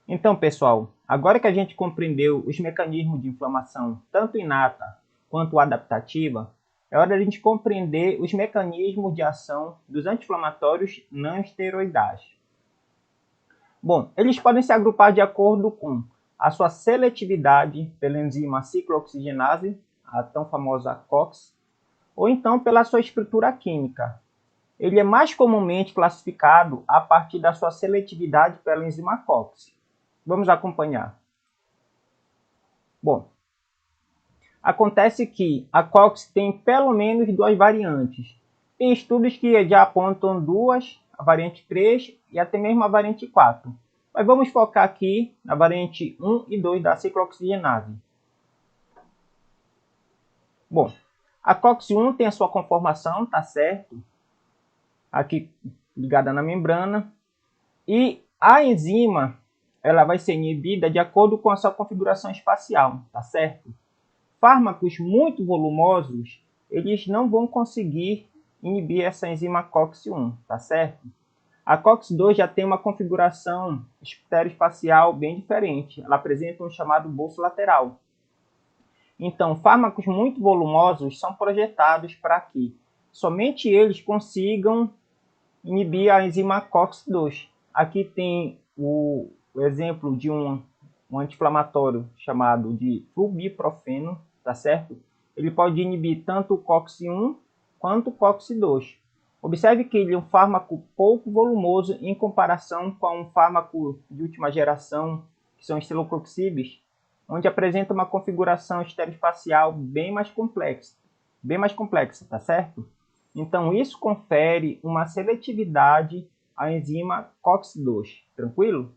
Então, pessoal, agora que a gente compreendeu os mecanismos de inflamação, tanto inata quanto adaptativa, é hora de a gente compreender os mecanismos de ação dos anti-inflamatórios não esteroidais. Bom, eles podem se agrupar de acordo com a sua seletividade pela enzima ciclooxigenase, a tão famosa COX, ou então pela sua estrutura química. Ele é mais comumente classificado a partir da sua seletividade pela enzima COX. Vamos acompanhar. Bom, acontece que a COX tem pelo menos duas variantes. Tem estudos que já apontam duas, a variante 3 e até mesmo a variante 4. Mas vamos focar aqui na variante 1 e 2 da ciclooxigenase. Bom, a COX-1 tem a sua conformação, tá certo? Aqui ligada na membrana. E a enzima, ela vai ser inibida de acordo com a sua configuração espacial, tá certo? Fármacos muito volumosos, eles não vão conseguir inibir essa enzima COX-1, tá certo? A COX-2 já tem uma configuração estereoespacial bem diferente. Ela apresenta um chamado bolso lateral. Então, fármacos muito volumosos são projetados para que somente eles consigam inibir a enzima COX-2. Aqui tem o exemplo de um anti-inflamatório chamado de flubiprofeno, tá certo? Ele pode inibir tanto o COX-1 quanto o COX-2. Observe que ele é um fármaco pouco volumoso em comparação com um fármaco de última geração, que são os celecoxibes, onde apresenta uma configuração estereoespacial bem mais complexa, tá certo? Então, isso confere uma seletividade à enzima COX-2. Tranquilo?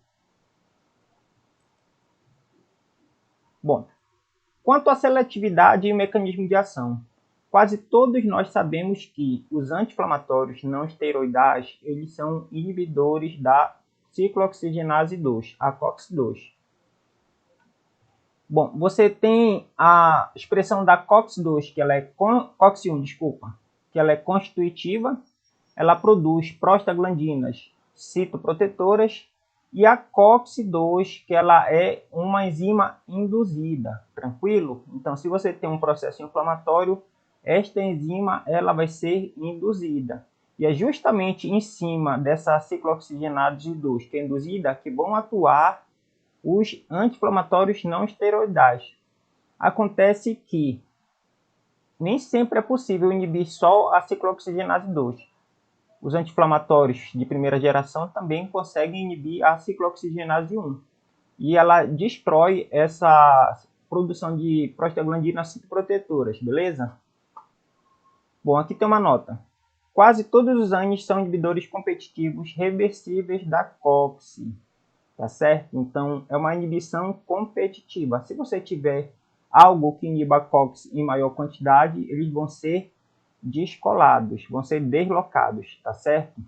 Bom, quanto à seletividade e mecanismo de ação, quase todos nós sabemos que os anti-inflamatórios não esteroidais, eles são inibidores da ciclooxigenase 2, a COX-2. Bom, você tem a expressão da COX-2, que ela é COX-1, desculpa, que ela é constitutiva, ela produz prostaglandinas citoprotetoras, e a COX-2, que ela é uma enzima induzida, tranquilo? Então, se você tem um processo inflamatório, esta enzima ela vai ser induzida. E é justamente em cima dessa ciclooxigenase 2, que é induzida, que vão atuar os anti-inflamatórios não esteroidais. Acontece que nem sempre é possível inibir só a ciclooxigenase 2. Os anti-inflamatórios de primeira geração também conseguem inibir a ciclooxigenase 1. E ela destrói essa produção de prostaglandinas citoprotetoras, beleza? Bom, aqui tem uma nota. Quase todos os ANIs são inibidores competitivos reversíveis da COX, tá certo? Então, é uma inibição competitiva. Se você tiver algo que iniba a COX em maior quantidade, eles vão ser descolados, vão ser deslocados, tá certo?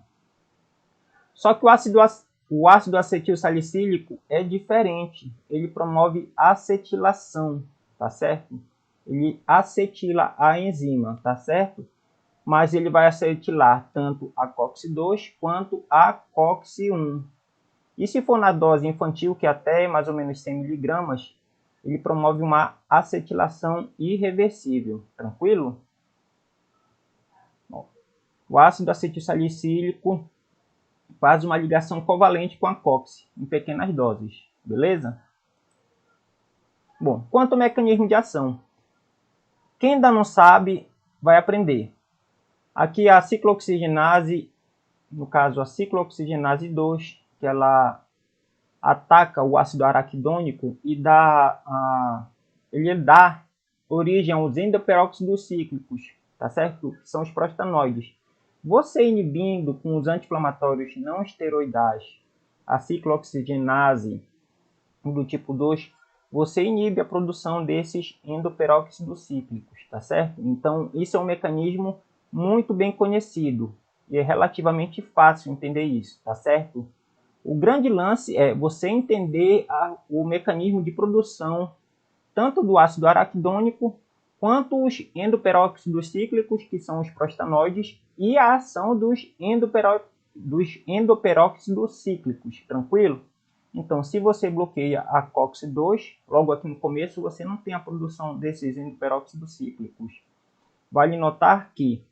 Só que o ácido acetil salicílico é diferente. Ele promove acetilação, tá certo? Ele acetila a enzima, tá certo? Mas ele vai acetilar tanto a COX-2 quanto a COX-1. E se for na dose infantil, que é até mais ou menos 100 mg, ele promove uma acetilação irreversível, tranquilo? Bom, o ácido acetilsalicílico faz uma ligação covalente com a COX em pequenas doses, beleza? Bom, quanto ao mecanismo de ação, quem ainda não sabe vai aprender. Aqui a ciclooxigenase, no caso a ciclooxigenase 2, que ela ataca o ácido araquidônico e ele dá origem aos endoperóxidos cíclicos, tá certo? Que são os prostanoides. Você inibindo com os anti-inflamatórios não esteroidais a ciclooxigenase do tipo 2, você inibe a produção desses endoperóxidos cíclicos, tá certo? Então, isso é um mecanismo muito bem conhecido e é relativamente fácil entender isso, tá certo? O grande lance é você entender o mecanismo de produção tanto do ácido araquidônico quanto os endoperóxidos cíclicos, que são os prostanoides, e a ação dos endoperóxidos cíclicos, tranquilo? Então, se você bloqueia a COX-2, logo aqui no começo, você não tem a produção desses N-peróxidos cíclicos. Vale notar que,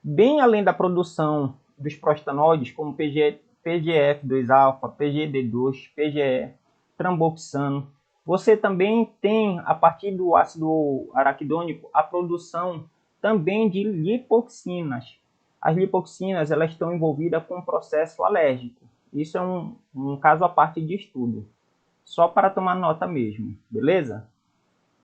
bem além da produção dos prostanoides, como PGF2-alfa, PGD2, PGE, tramboxano, você também tem, a partir do ácido araquidônico, a produção também de lipoxinas. As lipoxinas elas estão envolvidas com um processo alérgico. Isso é um caso à parte de estudo. Só para tomar nota mesmo, beleza?